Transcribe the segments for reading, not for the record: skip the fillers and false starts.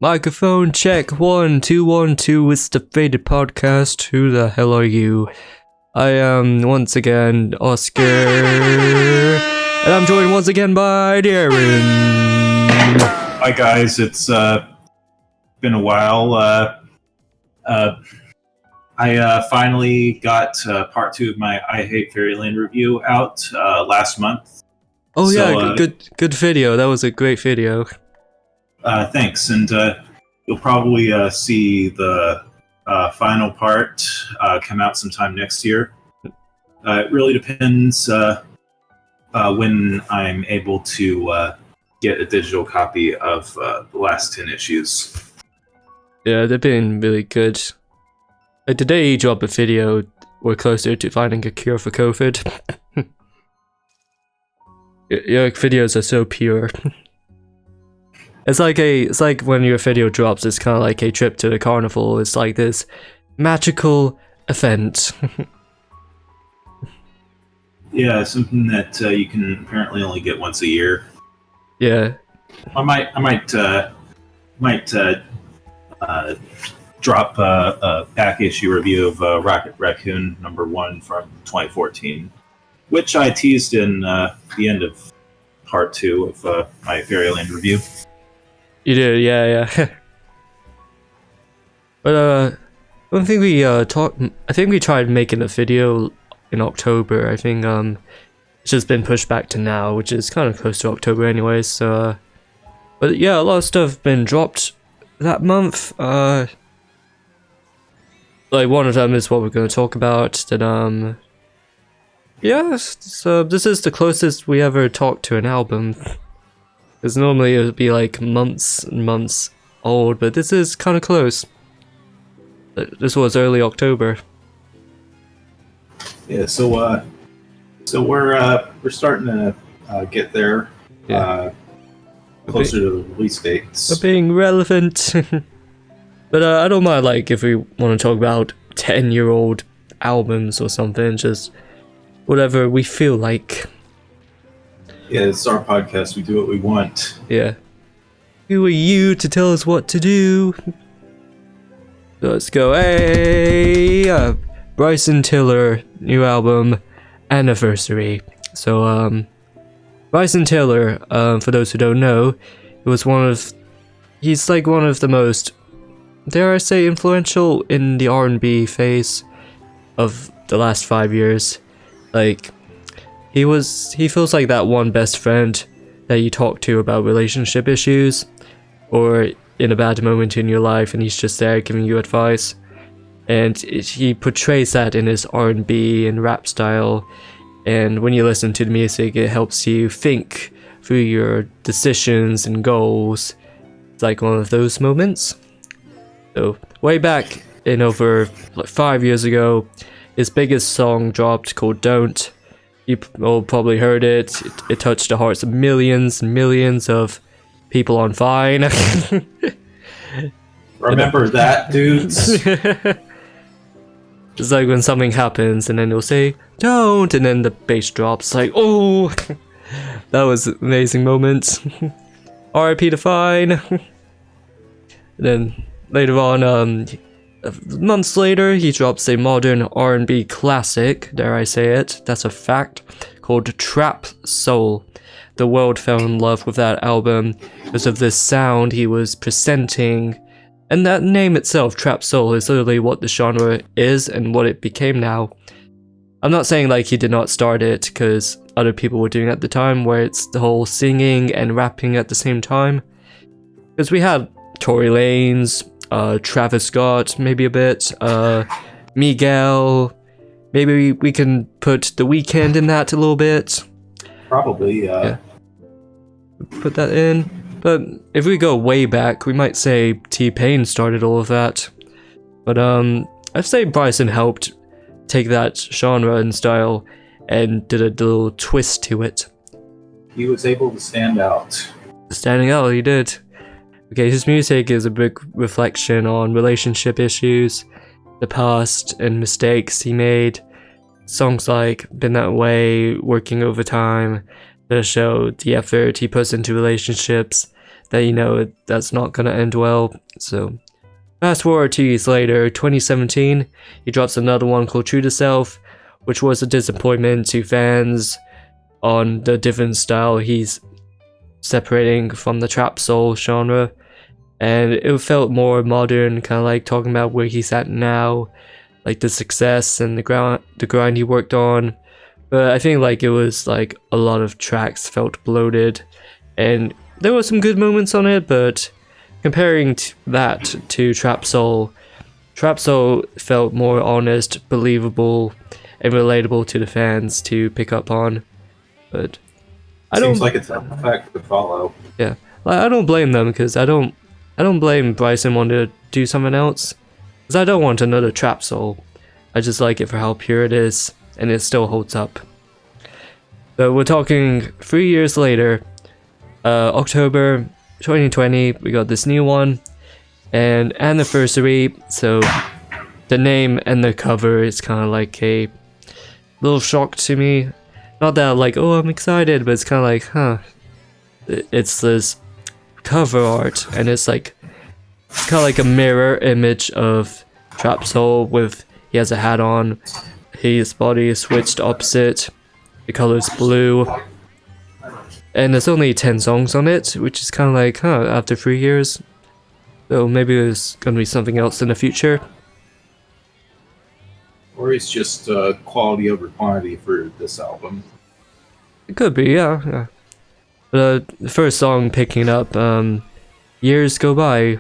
Microphone check 1 2 1 2. It's the Faded Podcast. Who the hell are you? I am once again Oscar, and I'm joined once again by Darren. Hi guys, it's been a while. I finally got part 2 of my I Hate Fairyland review out last month. Oh yeah, good video. That was a great video. Thanks, and you'll probably see the final part come out sometime next year. It really depends when I'm able to get a digital copy of the last 10 issues. Yeah, they've been really good. Like the day you drop a video, we're closer to finding a cure for COVID. Your videos are so pure. It's like when your video drops, it's kind of like a trip to the carnival. It's like this magical event. Yeah, something that you can apparently only get once a year. Yeah. I might drop a back issue review of Rocket Raccoon #1 from 2014, which I teased in the end of part 2 of my Fairyland review. You did, yeah. But I don't think we talked. I think we tried making a video in October. I think it's just been pushed back to now, which is kind of close to October anyway. So, but yeah, a lot of stuff been dropped that month. Like one of them is what we're going to talk about. That yeah. So this is the closest we ever talked to an album. Because normally it would be like months and months old, but this is kind of close. This was early October. Yeah, so we're starting to get there, closer to the release dates. We're being relevant. But I don't mind, like, if we want to talk about 10-year-old albums or something, just whatever we feel like. Yeah, it's our podcast. We do what we want. Yeah. Who are you to tell us what to do? So let's go. Hey! Bryson Tiller, new album, Anniversary. So, Bryson Tiller, for those who don't know, he's like one of the most, dare I say, influential in the R&B phase of the last 5 years. Like, he feels like that one best friend that you talk to about relationship issues or in a bad moment in your life, and he's just there giving you advice. And he portrays that in his R&B and rap style, and when you listen to the music, it helps you think through your decisions and goals. It's like one of those moments. So way back in over like 5 years ago, his biggest song dropped called Don't. You all probably heard it. It touched the hearts of millions and millions of people on Vine. Remember that, dudes? It's like when something happens and then they'll say, don't, and then the bass drops, like, oh! That was an amazing moment. R.I.P. to Vine. And then later on, months later, he drops a modern R&B classic, dare I say it, that's a fact, called Trap Soul. The world fell in love with that album because of this sound he was presenting, and that name itself, Trap Soul, is literally what the genre is and what it became now. I'm not saying like he did not start it, because other people were doing it at the time, where it's the whole singing and rapping at the same time. Because we had Tory Lanez, Travis Scott, maybe a bit, Miguel, maybe we can put The Weeknd in that a little bit. Probably, yeah. Put that in. But if we go way back, we might say T-Pain started all of that. But I'd say Bryson helped take that genre and style and did a little twist to it. He was able to stand out. Standing out, he did. Okay, his music is a big reflection on relationship issues, the past, and mistakes he made. Songs like Been That Way, Working Overtime, that show the effort he puts into relationships, that you know that's not gonna end well. So fast forward 2 years later, 2017, he drops another one called True to Self, which was a disappointment to fans on the different style he's separating from the trap soul genre, and it felt more modern, kind of like talking about where he's at now, like the success and the grind he worked on. But I think like it was like a lot of tracks felt bloated, and there were some good moments on it, but comparing that to Trap Soul felt more honest, believable, and relatable to the fans to pick up on. But Seems like it's a fact to follow. Yeah, like, I don't blame them, because I don't blame Bryson wanting to do something else, because I don't want another Trap Soul. I just like it for how pure it is, and it still holds up. So we're talking 3 years later, October 2020, we got this new one, and Anniversary, so the name and the cover is kind of like a little shock to me. Not that like, oh, I'm excited, but it's kind of like, huh. It's this cover art, and it's kind of like a mirror image of Trap Soul with, he has a hat on, his body is switched opposite, the color's blue, and there's only 10 songs on it, which is kind of like, huh, after 3 years, so maybe there's gonna be something else in the future. Or it's just quality over quantity for this album. It could be, yeah. But the first song picking up, Years Go By,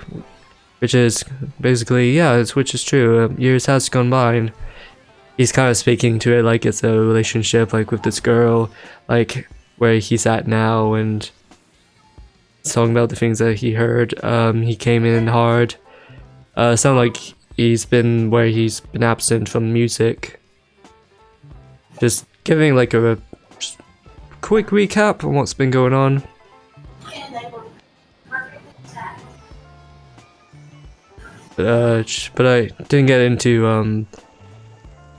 which is basically, yeah, which is true, years has gone by, and he's kind of speaking to it like it's a relationship, like with this girl, like where he's at now, and talking about the things that he heard. He came in hard. Sound like he's been absent from music. Just giving like a quick recap on what's been going on. But I didn't get into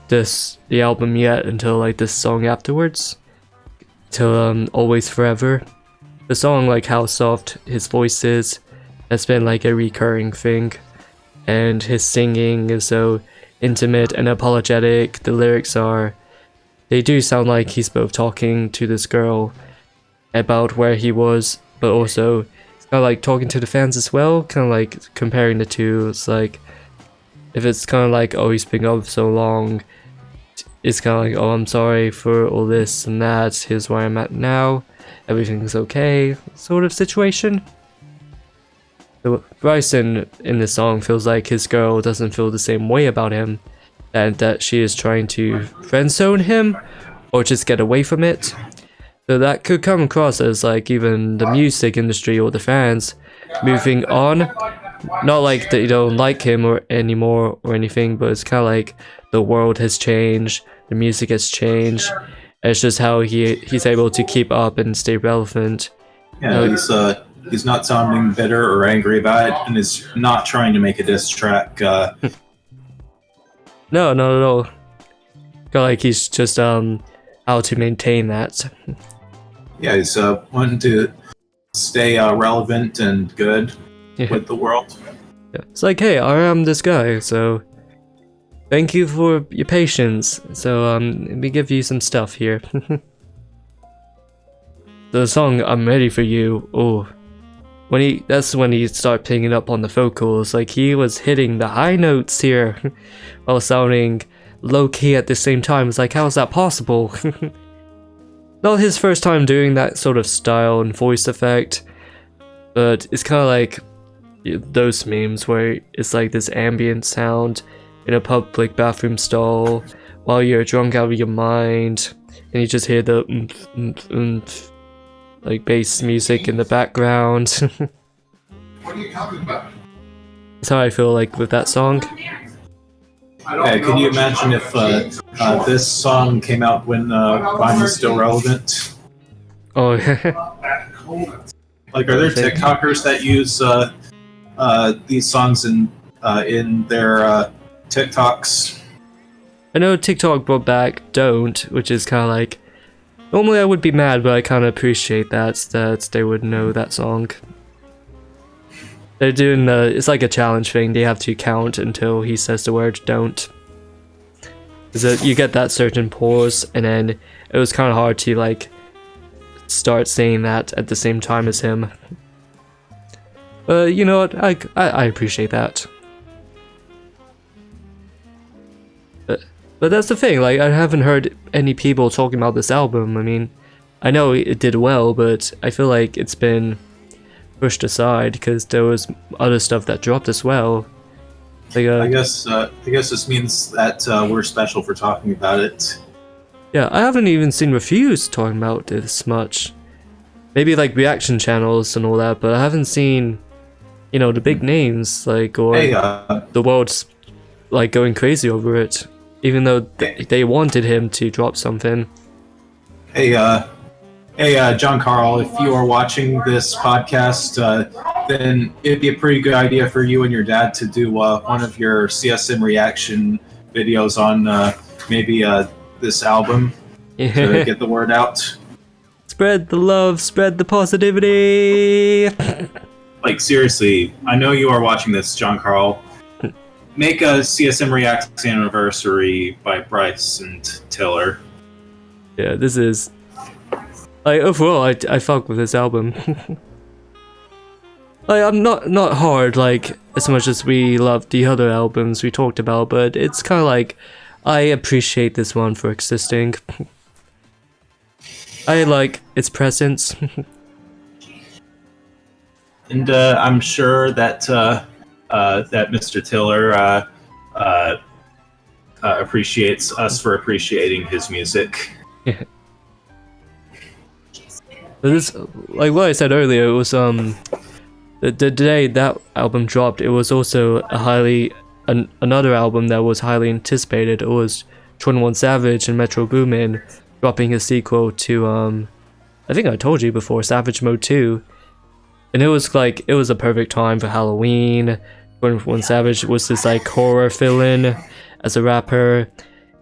the album yet until like this song afterwards, till Always Forever. The song, like how soft his voice is, that's been like a recurring thing, and his singing is so intimate and apologetic. The lyrics they do sound like he's both talking to this girl about where he was, but also it's kind of like talking to the fans as well, kind of like comparing the two. It's like, if it's kind of like, oh, he's been gone for so long, it's kind of like, oh, I'm sorry for all this and that, here's where I'm at now, everything's okay, sort of situation. So Bryson in this song feels like his girl doesn't feel the same way about him, and that she is trying to friendzone him or just get away from it. So that could come across as like even the music industry or the fans moving on. Not like that you don't like him or anymore or anything, but it's kind of like the world has changed, the music has changed. It's just how he's able to keep up and stay relevant. Yeah, he's not sounding bitter or angry about it, and is not trying to make a diss track. No, not at all. Feel like he's just how to maintain that. Yeah, he's wanting to stay relevant and good with the world. Yeah. It's like, hey, I am this guy, so thank you for your patience. So let me give you some stuff here. The song "I'm Ready for You." Oh, that's when he started picking up on the vocals. Like he was hitting the high notes here, while sounding low key at the same time. It's like, how is that possible? Not his first time doing that sort of style and voice effect, but it's kind of like those memes where it's like this ambient sound in a public bathroom stall while you're drunk out of your mind, and you just hear the like bass music in the background. What are you talking about? That's how I feel like with that song. Okay, can you imagine if this song came out when Vine was still relevant? Oh, yeah. Like, are there TikTokers that use these songs in their TikToks? I know TikTok brought back "Don't," which is kind of like, normally I would be mad, but I kind of appreciate that they would know that song. They're doing it's like a challenge thing. They have to count until he says the word "don't." So you get that certain pause, and then it was kind of hard to like start saying that at the same time as him. But you know what? I appreciate that. But that's the thing. Like, I haven't heard any people talking about this album. I mean, I know it did well, but I feel like it's been pushed aside because there was other stuff that dropped as well. Like, I guess this means that we're special for talking about it. Yeah, I haven't even seen reviews talking about this much. Maybe like reaction channels and all that, but I haven't seen, you know, the big names like or the world's like going crazy over it, even though they wanted him to drop something. Hey, John Carl, if you are watching this podcast, then it'd be a pretty good idea for you and your dad to do one of your CSM reaction videos on maybe this album to get the word out. Spread the love, spread the positivity. Like, seriously, I know you are watching this, John Carl. Make a CSM Reacts anniversary by Bryson Tiller. Yeah, this is... Like, overall, I fuck with this album. Like, I'm not hard, like, as much as we love the other albums we talked about, but it's kind of like, I appreciate this one for existing. I like its presence. And I'm sure that that Mr. Tiller appreciates us for appreciating his music. Yeah. But this, like what I said earlier, it was the day that album dropped, it was also another album that was highly anticipated. It was 21 Savage and Metro Boomin dropping a sequel to I think I told you before, Savage Mode 2. And it was like, it was a perfect time for Halloween. 21 Savage was this like horror villain as a rapper.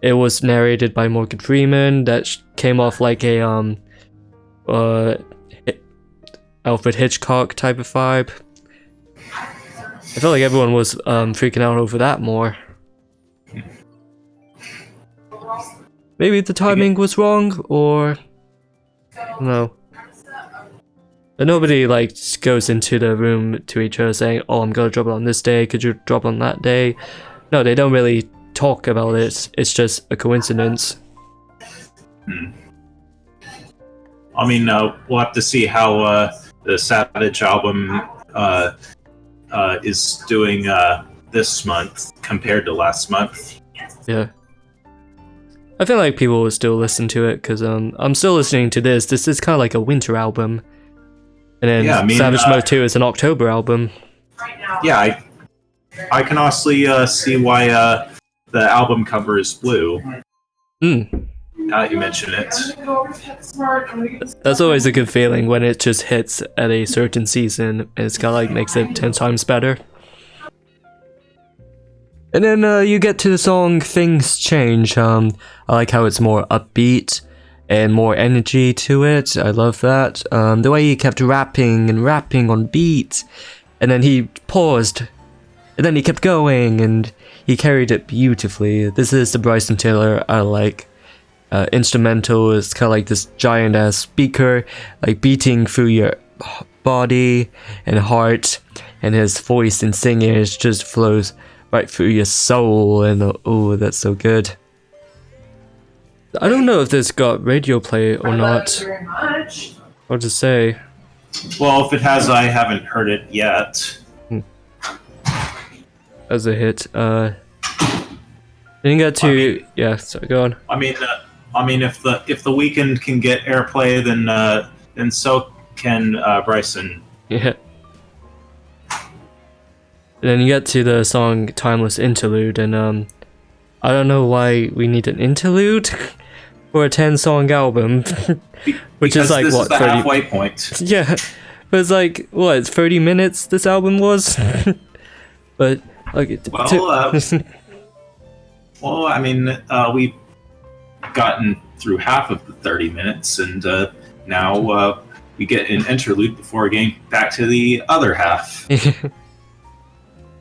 It was narrated by Morgan Freeman that came off like a Alfred Hitchcock type of vibe. I felt like everyone was freaking out over that more. Maybe the timing was wrong, or I don't know. But nobody like goes into the room to each other saying, "Oh, I'm gonna drop it on this day. Could you drop on that day?" No, they don't really talk about it. It's just a coincidence. I mean, we'll have to see how the Savage album is doing this month compared to last month. Yeah. I feel like people will still listen to it because I'm still listening to this. This is kind of like a winter album. And then yeah, I mean, Savage Mode 2 is an October album. Yeah, I can honestly see why the album cover is blue. Now that you mention it. That's always a good feeling when it just hits at a certain season and it's kind of like makes it 10 times better. And then you get to the song Things Change. I like how it's more upbeat and more energy to it. I love that. The way he kept rapping and rapping on beat, and then he paused, and then he kept going, and he carried it beautifully. This is the Bryson Tiller I like. Instrumental is kind of like this giant ass speaker, like beating through your body and heart, and his voice and singing just flows right through your soul, and oh, that's so good. I don't know if this got radio play or not. Very much. What to say? Well, if it has, I haven't heard it yet. As a hit, didn't get to yeah. So go on. I mean, if the Weeknd can get airplay, then so can Bryson. Yeah. And then you get to the song Timeless Interlude, and I don't know why we need an interlude for a 10-song album, which is like, this what, is the 30... halfway point. Yeah, but it's like, what, 30 minutes this album was? But, like... Well, I mean, we've gotten through half of the 30 minutes, and now we get an interlude before getting back to the other half.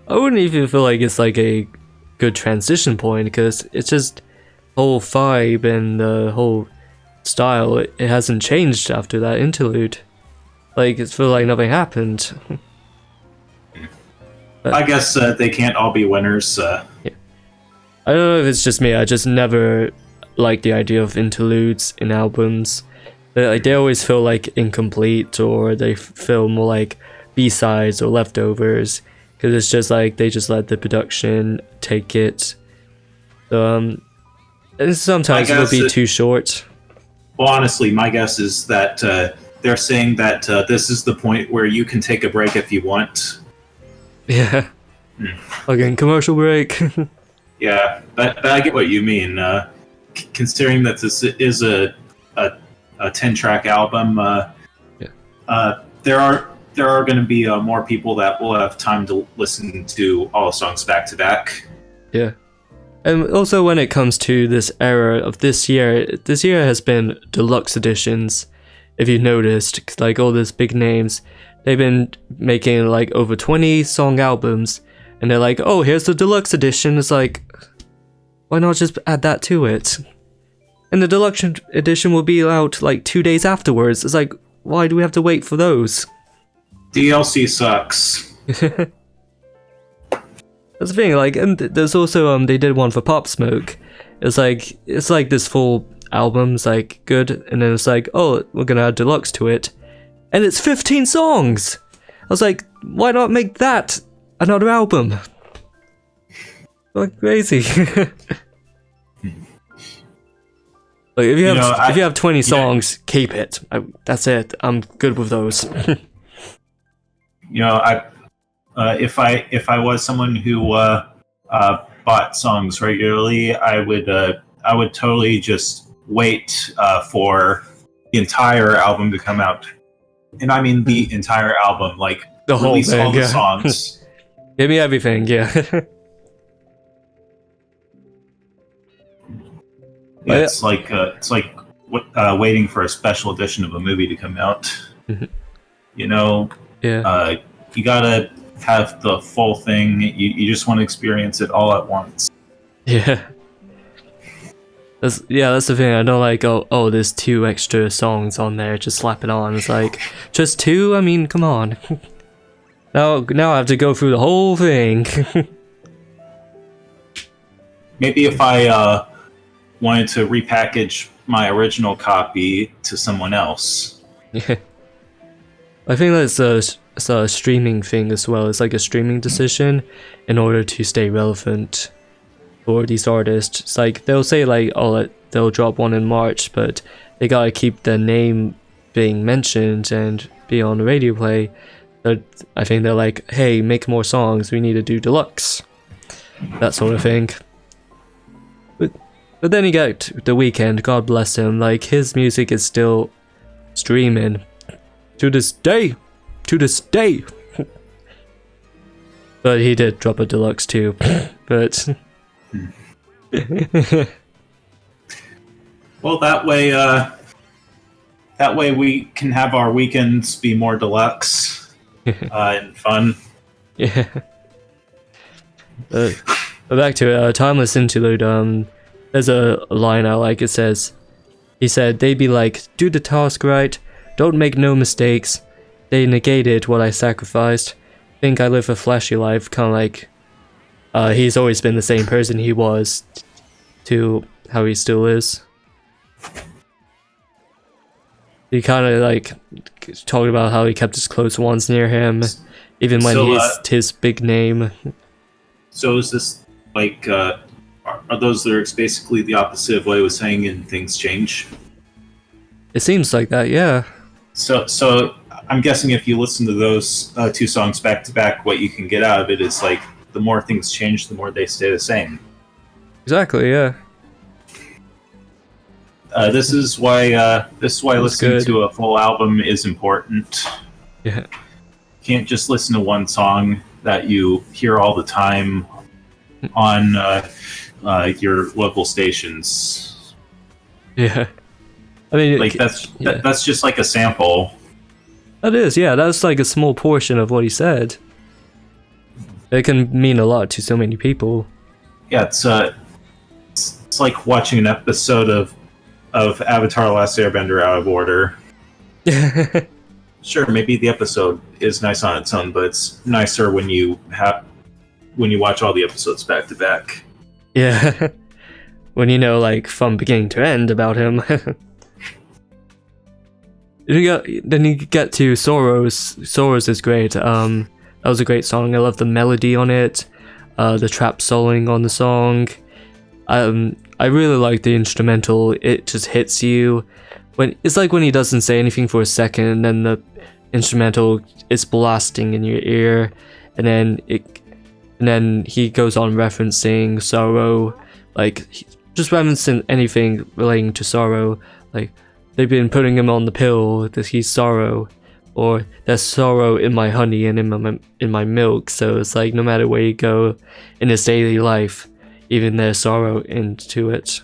I wouldn't even feel like it's like a good transition point because it's just whole vibe and the whole style. It hasn't changed after that interlude. Like it feels like nothing happened. I guess they can't all be winners. Yeah. I don't know if it's just me. I just never liked the idea of interludes in albums. They always feel like incomplete, or they feel more like B-sides or leftovers. Because it's just like they just let the production take it. And sometimes it will be too short. Well, honestly, my guess is that they're saying that this is the point where you can take a break if you want. Yeah. Again, commercial break. Yeah, but I get what you mean. Considering that this is a 10-track album, there are going to be more people that will have time to listen to all the songs back to back. Yeah. And also when it comes to this era of this year has been deluxe editions. If you've noticed, like all these big names, they've been making like over 20 song albums, and they're like, oh, here's the deluxe edition. It's like, why not just add that to it? And the deluxe edition will be out like 2 days afterwards. It's like, why do we have to wait for those? DLC sucks. That's the thing, like, and there's also they did one for Pop Smoke. It's like this full album's like good, and then it's like, oh, we're gonna add deluxe to it, and it's 15 songs. I was like, why not make that another album? Like crazy. Like if you have 20 songs, keep it. That's it. I'm good with those. If I was someone who bought songs regularly, I would totally just wait for the entire album to come out, and I mean the entire album, like the whole release thing, all the songs. Give me everything, yeah. Yeah, it's like waiting for a special edition of a movie to come out. Yeah. You gotta have the full thing. You just want to experience it all at once. Yeah. That's the thing. I don't like, oh, there's 2 extra songs on there, just slap it on. It's like, just 2? I mean, come on. Now I have to go through the whole thing. Maybe if I wanted to repackage my original copy to someone else. Yeah. I think that's a streaming thing as well. It's like a streaming decision in order to stay relevant for these artists. It's like they'll say like, oh, they'll drop one in March, but they gotta keep the name being mentioned and be on the radio play. But I think they're like, hey, make more songs. We need to do deluxe, that sort of thing. But then you got The Weeknd. God bless him. Like his music is still streaming to this day. But he did drop a deluxe too. But well, that way we can have our weekends be more deluxe and fun. Yeah. But back to it. Timeless Interlude. There's a line I like. It says, he said, they'd be like, do the task right, don't make no mistakes. They negated what I sacrificed. Think I live a flashy life, kind of like he's always been the same person he was to how he still is. He kind of like talked about how he kept his close ones near him, even when he's his big name. So is this like, are those lyrics basically the opposite of what he was saying in Things Change? It seems like that, yeah. So I'm guessing if you listen to those 2 songs back to back, what you can get out of it is like the more things change, the more they stay the same. Exactly, yeah. This is why listening to a full album is important. Yeah. You can't just listen to one song that you hear all the time on your local stations. Yeah. I mean, like that's just like a sample. That is, yeah. That's like a small portion of what he said. It can mean a lot to so many people. Yeah, it's like watching an episode of Avatar: Last Airbender out of order. Sure, maybe the episode is nice on its own, but it's nicer when you watch all the episodes back to back. Yeah. When you know, like, from beginning to end about him. Then you get to Sorrows. Sorrows is great. That was a great song. I love the melody on it. The trap soloing on the song. I really like the instrumental. It just hits you. It's like when he doesn't say anything for a second, and then the instrumental is blasting in your ear, and then he goes on referencing sorrow, like just referencing anything relating to sorrow. Like, they've been putting him on the pill that he's sorrow, or there's sorrow in my honey and in my milk. So it's like no matter where you go in his daily life, even there's sorrow into it.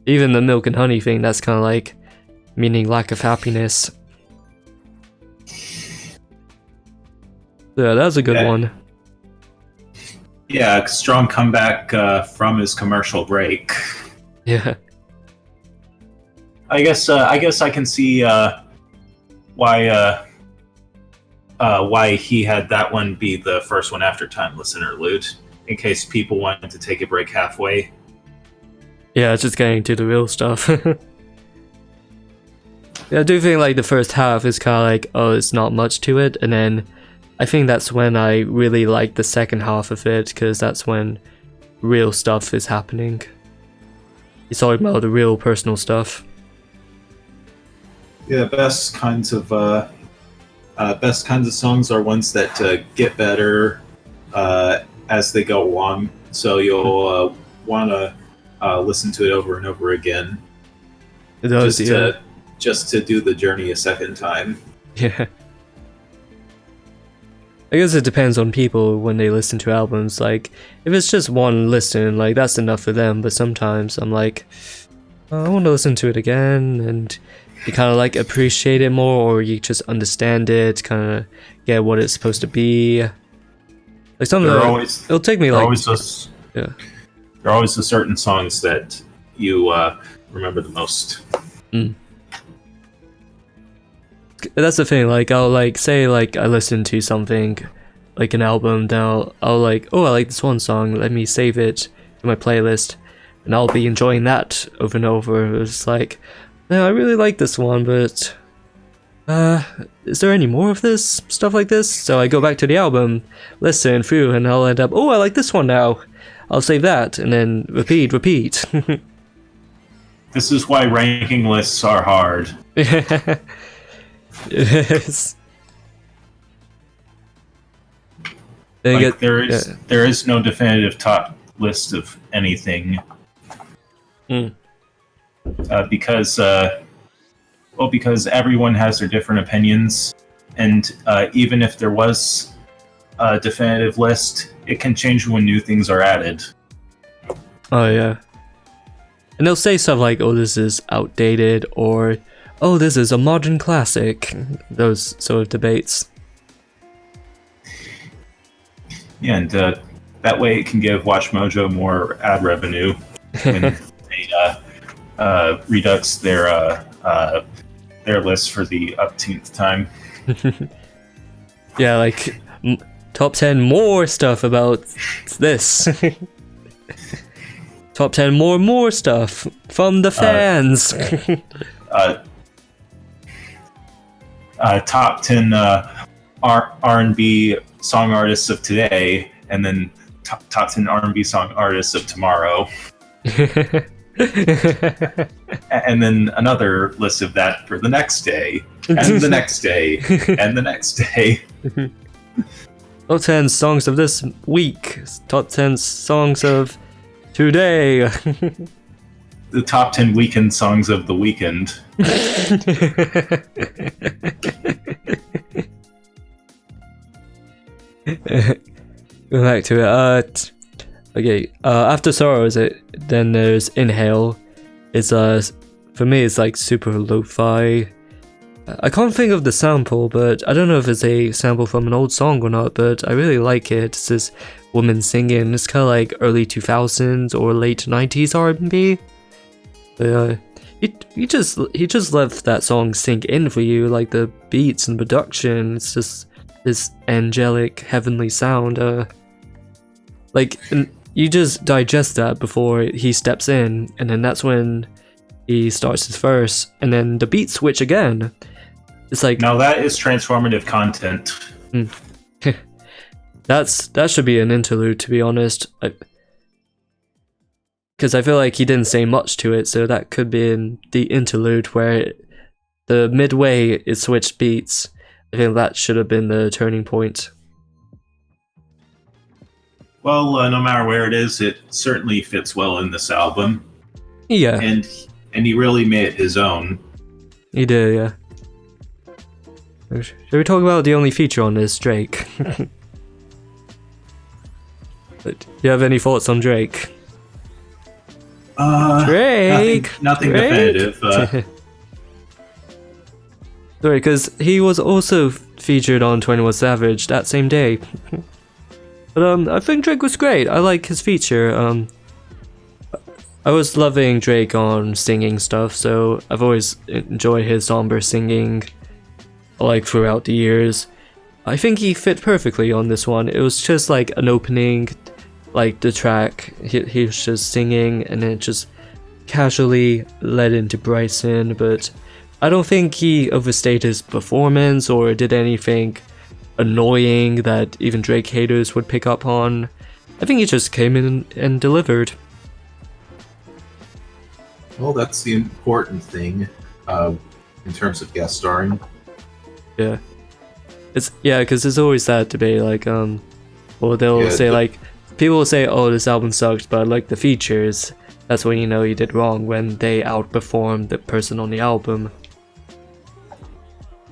Even the milk and honey thing, that's kind of like meaning lack of happiness. Yeah, that was a good one. Yeah, strong comeback from his commercial break. Yeah. I guess I can see why he had that one be the first one after Timeless Interlude, in case people wanted to take a break halfway. Yeah, just getting to the real stuff. Yeah, I do think like the first half is kind of like, oh, it's not much to it, and then I think that's when I really like the second half of it, because that's when real stuff is happening. He's talking about the real personal stuff. Yeah, best kinds of songs are ones that get better as they go along. So you'll want to listen to it over and over again. It does, just to do the journey a second time. Yeah. I guess it depends on people when they listen to albums. Like, if it's just one listen, like, that's enough for them. But sometimes I'm like, oh, I want to listen to it again, and you kind of like appreciate it more, or you just understand it, kind of get what it's supposed to be. Like something, it'll take me like there are always the certain songs that you remember the most. That's the thing. Like, I'll like say like I listen to something, like an album, then I'll like, oh, I like this one song. Let me save it in my playlist, and I'll be enjoying that over and over. It's like, no, I really like this one, but is there any more of this stuff like this? So I go back to the album, listen through, and I'll end up, oh, I like this one now. I'll save that, and then repeat. This is why ranking lists are hard. It is. Like, there is no definitive top list of anything. Because everyone has their different opinions, and even if there was a definitive list, it can change when new things are added. Oh yeah. And they'll say stuff like, oh, this is outdated, or oh, this is a modern classic. Those sort of debates. Yeah, and that way it can give Watch Mojo more ad revenue when they redux their list for the upteenth time. Yeah, like top 10 more stuff about this. Top 10 more stuff from the fans. Top 10 R&B song artists of today, and then top 10 R&B song artists of tomorrow. And then another list of that for the next day, and the next day, and the next day. Top 10 songs of this week. Top 10 songs of today. The top 10 weekend songs of the weekend. Go back to it. Okay. After Sorrows, then there's Inhale. It's for me, it's like super lo-fi. I can't think of the sample, but I don't know if it's a sample from an old song or not, but I really like it. It's this woman singing. It's kind of like early 2000s or late 90s R&B. He just left that song sink in for you, like the beats and production. It's just this angelic, heavenly sound. You just digest that before he steps in, and then that's when he starts his verse, and then the beat switch again. It's like, now that is transformative content. that should be an interlude, to be honest. Because I feel like he didn't say much to it, so that could be in the interlude where the midway it switched beats. I think that should have been the turning point. Well, no matter where it is, it certainly fits well in this album. Yeah. And he really made it his own. He did, yeah. Should we talk about the only feature on this, Drake? Do you have any thoughts on Drake? Drake! Nothing Drake? definitive. Sorry, because he was also featured on 21 Savage that same day. But I think Drake was great. I like his feature. I was loving Drake on singing stuff, so I've always enjoyed his somber singing, like throughout the years. I think he fit perfectly on this one. It was just like an opening, like the track. He was just singing, and then it just casually led into Bryson. But I don't think he overstayed his performance or did anything annoying that even Drake haters would pick up on. I think he just came in and delivered. Well, that's the important thing in terms of guest starring. Yeah, because there's always that debate, like well, they'll say like, people will say, oh, this album sucks, but I like the features. That's when you know you did wrong, when they outperformed the person on the album.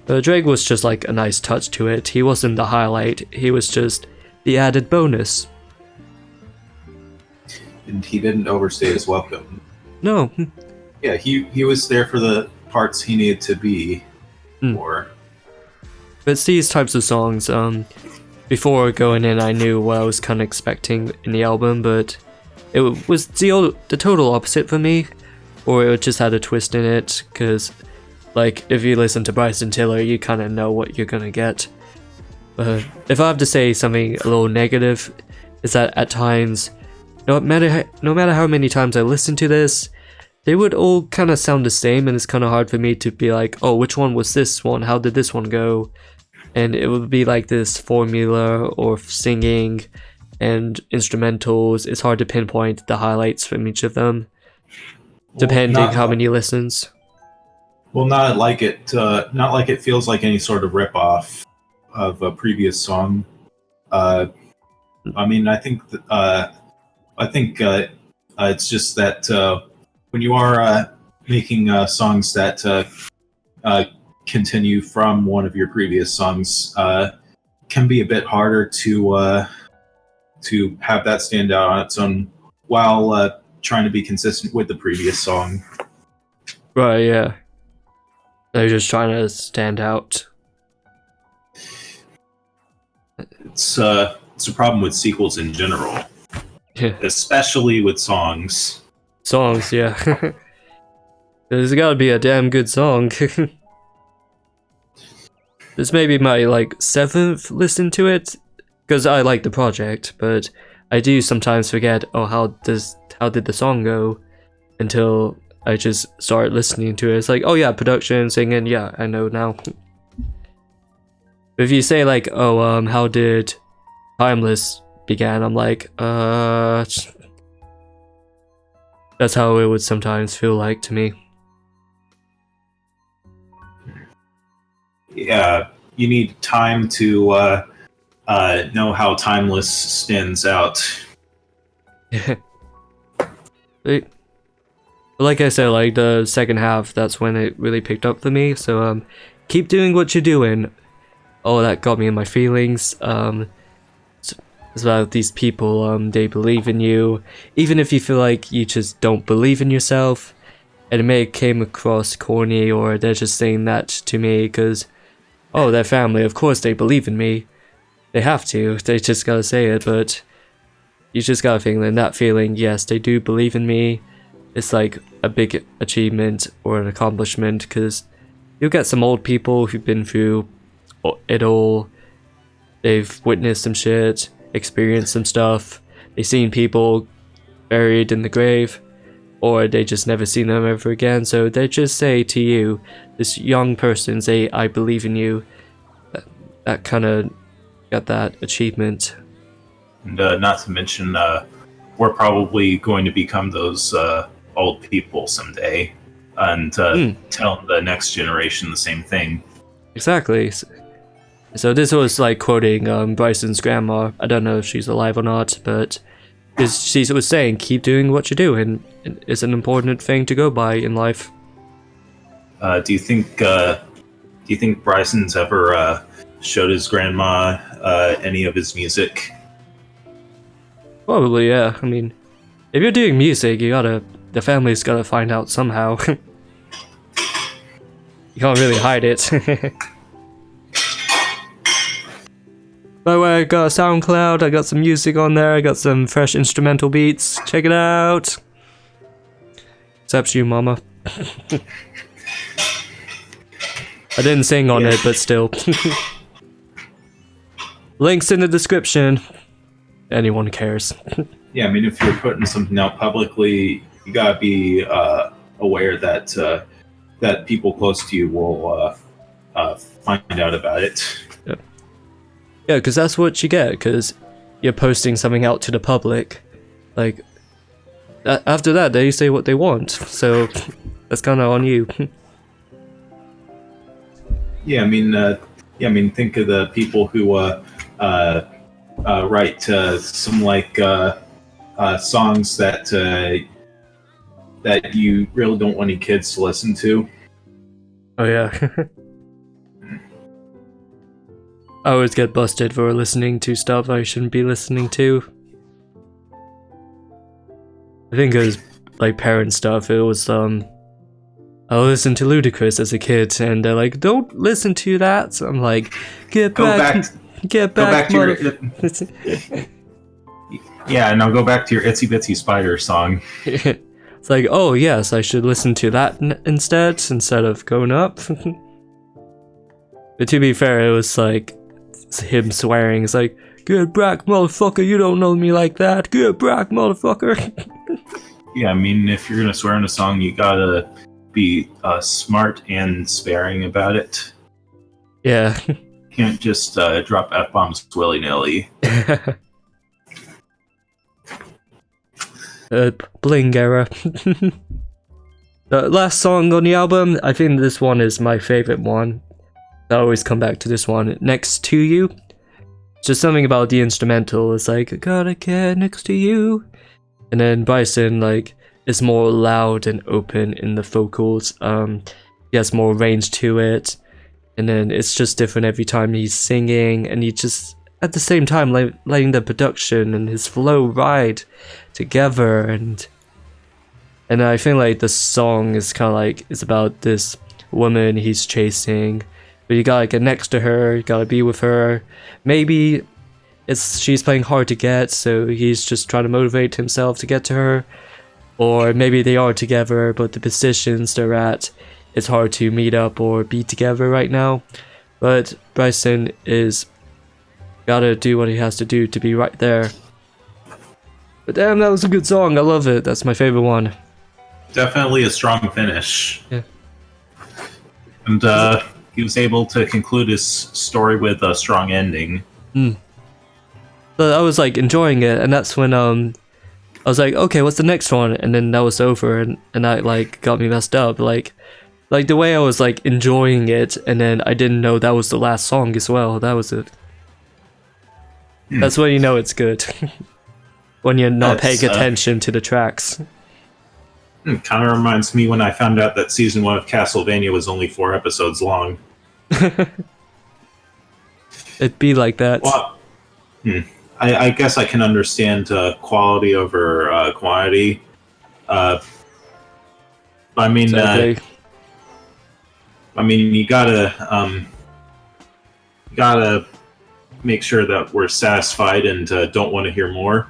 Drake was just like a nice touch to it. He wasn't the highlight, he was just the added bonus. And he didn't overstay his welcome. No. Yeah, he was there for the parts he needed to be for. But it's these types of songs, before going in I knew what I was kind of expecting in the album, but it was the total opposite for me, or it just had a twist in it, because like if you listen to Bryson Tiller you kind of know what you're gonna get. If I have to say something a little negative, is that at times, no matter how many times I listen to this, they would all kind of sound the same, and it's kind of hard for me to be like, oh, which one was this one? How did this one go? And it would be like this formula or singing and instrumentals. It's hard to pinpoint the highlights from each of them, depending how many listens. Well, not like it feels like any sort of ripoff of a previous song. I mean, I think it's just that when you are making songs that continue from one of your previous songs, can be a bit harder to have that stand out on its own while trying to be consistent with the previous song. Right, yeah. They're just trying to stand out. It's a problem with sequels in general. Yeah. Especially with songs. Songs, yeah. There's gotta be a damn good song. This may be my like 7th listen to it, because I like the project, but I do sometimes forget, oh, how did the song go, until I just start listening to it. It's like, oh yeah, production, singing, yeah, I know now. If you say like, oh, how did Timeless began, I'm like, that's how it would sometimes feel like to me. Yeah, you need time to know how Timeless stands out. Like I said, like the second half, that's when it really picked up for me. So keep doing what you're doing. Oh, that got me in my feelings. It's about these people, they believe in you, even if you feel like you just don't believe in yourself. and it may came across corny, or they're just saying that to me because, oh, they're family, of course they believe in me. They have to, they just gotta say it, but you just gotta feel in that feeling, yes, they do believe in me. It's like a big achievement or an accomplishment, because you'll get some old people who've been through it all. They've witnessed some shit, experienced some stuff, they've seen people buried in the grave, or they just never seen them ever again, so they just say to you, this young person, say, I believe in you. That kind of got that achievement. And not to mention, we're probably going to become those old people someday, and tell the next generation the same thing. Exactly. So this was like quoting Bryson's grandma. I don't know if she's alive or not, but she was saying, keep doing what you do, and it's an important thing to go by in life. Do you think Bryson's ever showed his grandma any of his music? Probably, yeah. I mean, if you're doing music, the family's gotta find out somehow. You can't really hide it. By the way, I got a SoundCloud, I got some music on there, I got some fresh instrumental beats. Check it out! Except you, mama. I didn't sing on it, but still. Links in the description. Anyone cares. Yeah, I mean, if you're putting something out publicly, you gotta be aware that that people close to you will find out about it. Yeah, because that's what you get, because you're posting something out to the public. Like, after that, they say what they want, so that's kind of on you. Yeah, I mean, think of the people who write some like songs that that you really don't want any kids to listen to. Oh yeah. I always get busted for listening to stuff I shouldn't be listening to. I think it was like parent stuff. It was I listened to Ludacris as a kid, and they're like, "Don't listen to that." So I'm like, Get back to your yeah, now go back to your Itsy Bitsy Spider song. It's like, oh yes, I should listen to that instead of going up. But to be fair, it was like him swearing. It's like, get back, motherfucker, you don't know me like that. Get back, motherfucker. Yeah, I mean, if you're gonna swear in a song, you gotta be smart and sparing about it. Yeah. You can't just drop F-bombs willy-nilly. Bling era. The last song on the album, I think this one is my favorite one. I always come back to this one. Next to You. Just something about the instrumental. It's like, I gotta get next to you. And then Bryson, like, is more loud and open in the vocals. He has more range to it. And then it's just different every time he's singing. And he just, at the same time, letting the production and his flow ride together. And I feel like the song is kind of like, it's about this woman he's chasing. But you gotta get next to her, you gotta be with her. Maybe she's playing hard to get, so he's just trying to motivate himself to get to her. Or maybe they are together, but the positions they're at, it's hard to meet up or be together right now. But Bryson is gotta do what he has to do to be right there. But damn, that was a good song, I love it, that's my favorite one. Definitely a strong finish. Yeah. And he was able to conclude his story with a strong ending. But I was like enjoying it, and that's when I was like, okay, what's the next one? And then that was over, and that like got me messed up. Like the way I was like enjoying it, and then I didn't know that was the last song as well. That was it. That's when you know it's good. When you're not paying attention to the tracks. It kind of reminds me when I found out that season 1 of Castlevania was only 4 episodes long. It'd be like that. Well, I guess I can understand quality over quantity. I mean, Exactly. you gotta make sure that we're satisfied and don't want to hear more.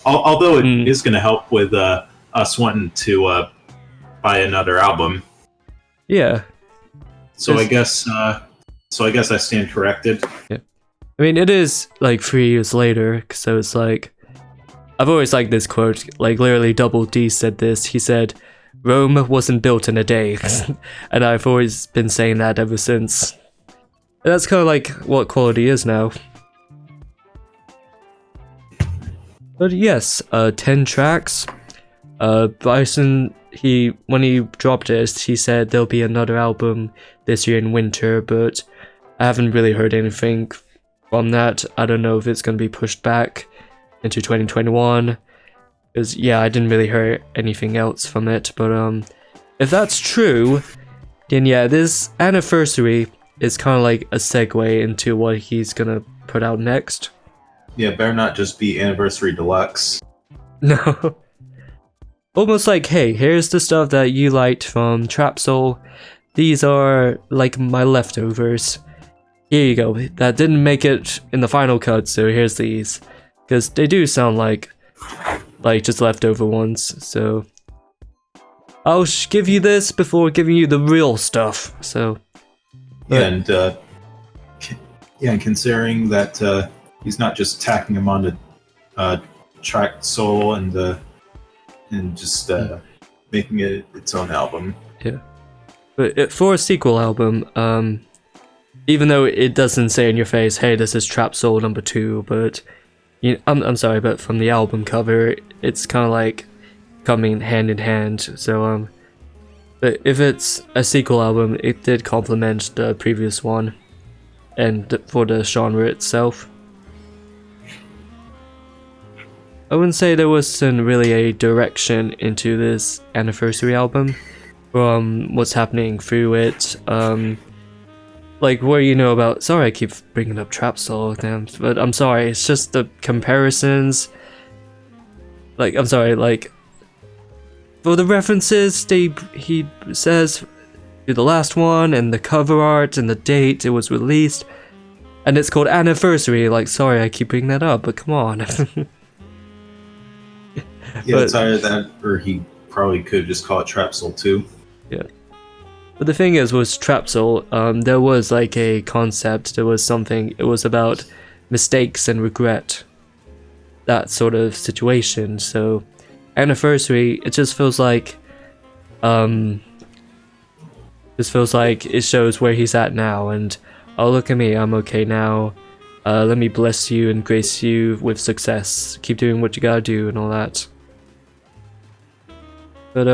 Although it is going to help with us wanting to buy another album. Yeah. So I guess I stand corrected. Yeah. I mean, it is like 3 years later, so it's like I've always liked this quote. Like literally, Double D said this. He said, "Rome wasn't built in a day," and I've always been saying that ever since. And that's kind of like what quality is now. But yes, 10 tracks. Bryson, when he dropped it, he said there'll be another album this year in winter, but I haven't really heard anything from that. I don't know if it's going to be pushed back into 2021. Because, yeah, I didn't really hear anything else from it. But if that's true, then yeah, this anniversary is kind of like a segue into what he's going to put out next. Yeah, better not just be Anniversary Deluxe. No. Almost like, hey, here's the stuff that you liked from Trap Soul. These are like my leftovers. Here you go. That didn't make it in the final cut, so here's these. Because they do sound like just leftover ones, so I'll give you this before giving you the real stuff, so... Yeah, and considering that he's not just tacking them onto Track Soul and just making it its own album. Yeah, but for a sequel album, even though it doesn't say in your face, "Hey, this is Trap Soul number 2," but I'm sorry, but from the album cover, it's kind of like coming hand in hand. So but if it's a sequel album, it did complement the previous one, and for the genre itself. I wouldn't say there wasn't really a direction into this anniversary album from what's happening through it. Like what you know about. Sorry, I keep bringing up Trap Soul, damn, but I'm sorry. It's just the comparisons. Like I'm sorry, like for the references, he says to the last one and the cover art and the date it was released, and it's called Anniversary. Like sorry, I keep bringing that up, but come on. Yeah, it's either that or he probably could just call it Trap Soul 2. Yeah. But the thing is, with Trap Soul, there was like a concept, there was something, it was about mistakes and regret. That sort of situation. So, Anniversary, it just feels like, it shows where he's at now, and, oh look at me, I'm okay now. Let me bless you and grace you with success. Keep doing what you gotta do and all that. But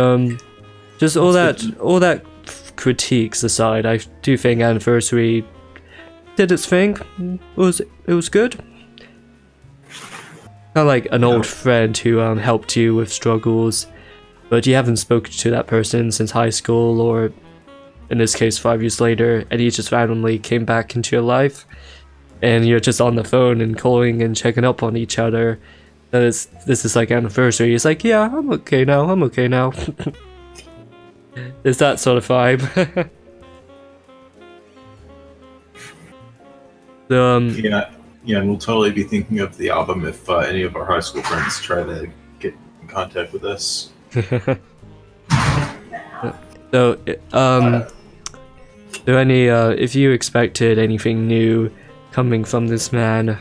just all that critiques aside, I do think Anniversary did its thing. It was good. Kind of like an old friend who helped you with struggles, but you haven't spoken to that person since high school, or in this case 5 years later, and he just randomly came back into your life, and you're just on the phone and calling and checking up on each other. This is like Anniversary. It's like, yeah, I'm okay now. It's that sort of vibe. Yeah, and we'll totally be thinking of the album if any of our high school friends try to get in contact with us. So, there any if you expected anything new coming from this man,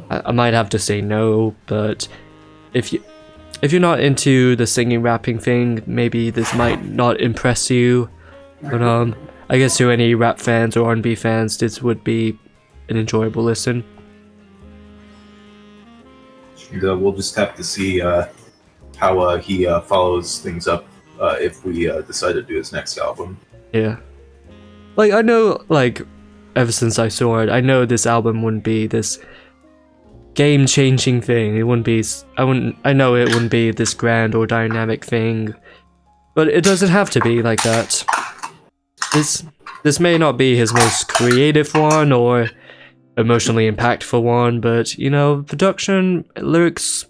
I might have to say no, but if you're not into the singing rapping thing, maybe this might not impress you. But I guess to any rap fans or R&B fans, this would be an enjoyable listen. And, we'll just have to see how he follows things up if we decide to do his next album. Yeah. Like I know, like ever since I saw it, I know this album wouldn't be this game-changing thing. It wouldn't be. I know it wouldn't be this grand or dynamic thing, but it doesn't have to be like that. This may not be his most creative one or emotionally impactful one, but you know, production, lyrics,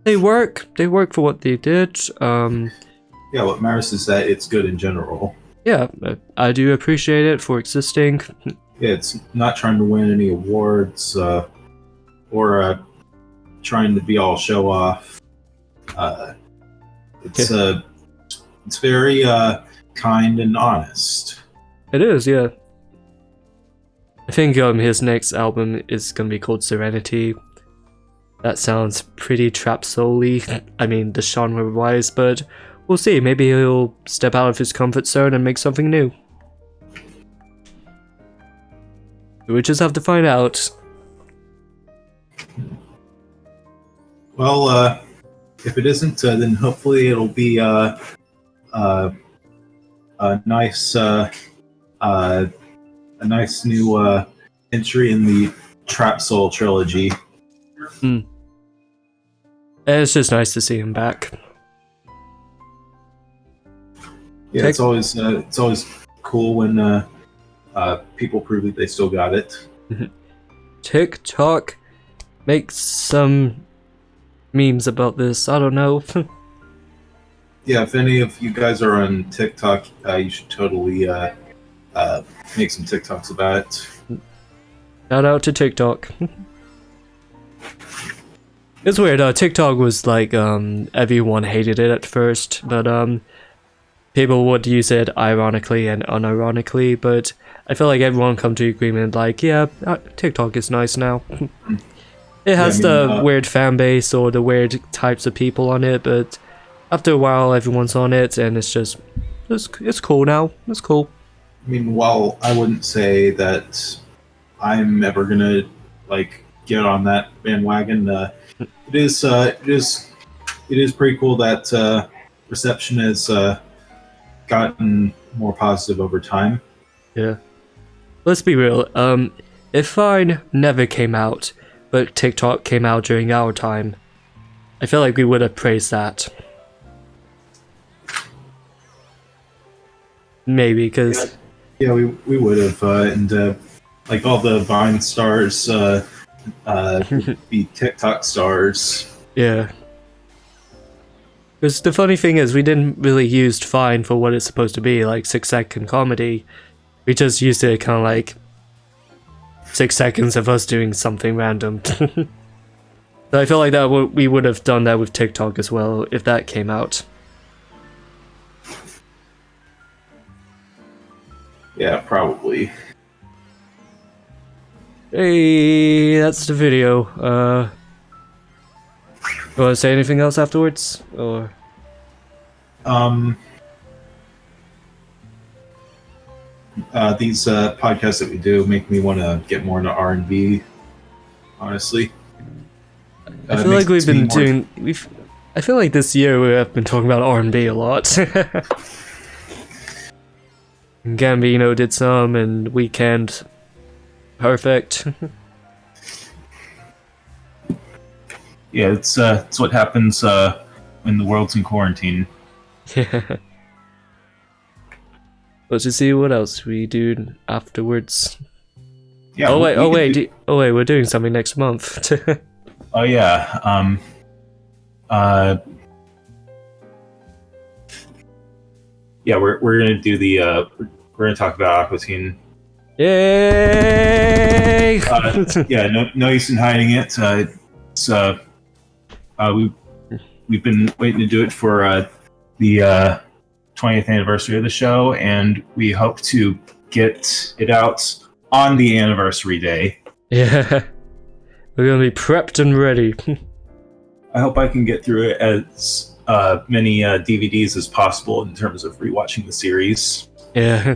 they work. They work for what they did. Yeah, Yeah, what matters is that it's good in general. Yeah, I do appreciate it for existing. Yeah, it's not trying to win any awards or trying to be all show off. It's very kind and honest. It is, yeah. I think his next album is gonna be called Serenity. That sounds pretty trap soul-y, I mean the genre-wise, but we'll see. Maybe he'll step out of his comfort zone and make something new. We just have to find out. Well, if it isn't, then hopefully it'll be a nice new entry in the Trap Soul trilogy. It's just nice to see him back. Yeah, it's always cool when people prove that they still got it. TikTok makes some memes about this. I don't know. Yeah, if any of you guys are on TikTok, you should totally make some TikToks about it. Shout out to TikTok. It's weird. TikTok was like everyone hated it at first, but people would use it ironically and unironically. But I feel like everyone come to agreement like, yeah, TikTok is nice now. It has the weird fan base or the weird types of people on it, but after a while, everyone's on it, and it's just it's cool now. It's cool. I mean, while I wouldn't say that I'm ever gonna like get on that bandwagon, it is pretty cool that reception has gotten more positive over time. Yeah. Let's be real. If Vine never came out, but TikTok came out during our time, I feel like we would have praised that. Maybe, because... Yeah, we would have, and like all the Vine stars be TikTok stars. Yeah. Because the funny thing is, we didn't really use Vine for what it's supposed to be, like 6-second comedy. We just used it kind of like 6 seconds of us doing something random. So I feel like that we would have done that with TikTok as well if that came out. Yeah, probably. Hey, that's the video. You want to say anything else afterwards, or? These podcasts that we do make me want to get more into R&B. Honestly, I feel like we've been doing. I feel like this year we have been talking about R&B a lot. Gambino did some, and Weekend. Perfect. Yeah, it's what happens when the world's in quarantine. Yeah. Let's just see what else we do afterwards. Yeah. Oh wait, we're doing something next month. Oh yeah. Yeah, we're gonna do the we're gonna talk about Aqua Teen. Yay! Yeah, no use in hiding it. It's we've been waiting to do it for the 20th anniversary of the show, and we hope to get it out on the anniversary day. Yeah, we're gonna be prepped and ready. I hope I can get through it as many DVDs as possible in terms of rewatching the series. Yeah.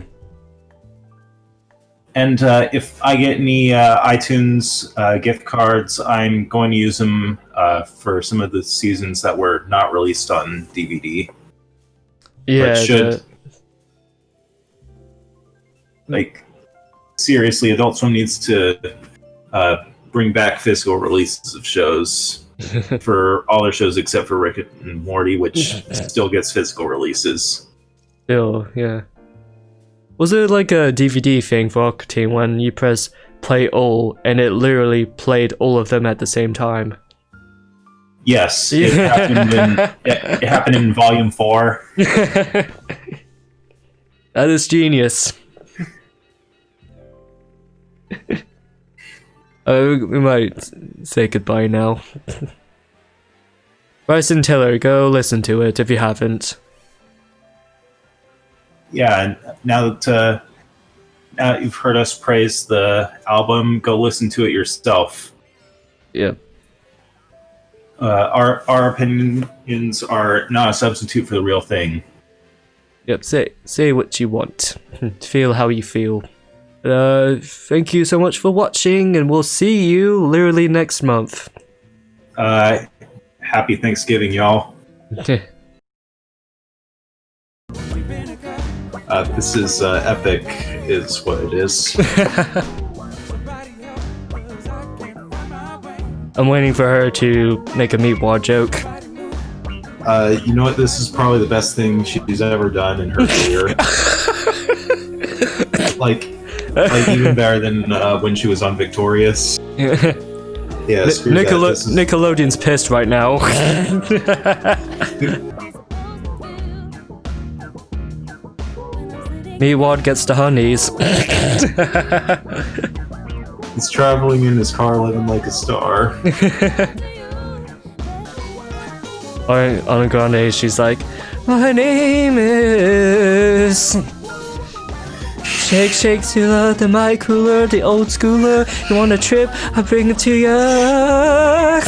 And if I get any iTunes gift cards, I'm going to use them for some of the seasons that were not released on DVD. Yeah. Like, seriously, Adult Swim needs to bring back physical releases of shows for all their shows except for Rick and Morty, which still gets physical releases. Still, yeah. Was it like a DVD thing for Aqua Teen when you press play all and it literally played all of them at the same time? Yes, it happened in Volume 4. That is genius. We might say goodbye now. Bryson Tiller, go listen to it if you haven't. Yeah, and now that you've heard us praise the album, go listen to it yourself. Yep. Our opinions are not a substitute for the real thing. Yep, say what you want. Feel how you feel. Thank you so much for watching, and we'll see you literally next month. Happy Thanksgiving, y'all. This is epic, is what it is. I'm waiting for her to make a meatwad joke. You know what? This is probably the best thing she's ever done in her career. like even better than when she was on Victorious. Yeah, screw that. Nickelodeon's pissed right now. Meatwad gets the honeys. He's traveling in his car, living like a star. On Grande, she's like, my name is... Shake, shake to the mic cooler, the old schooler. You want a trip? I bring it to ya.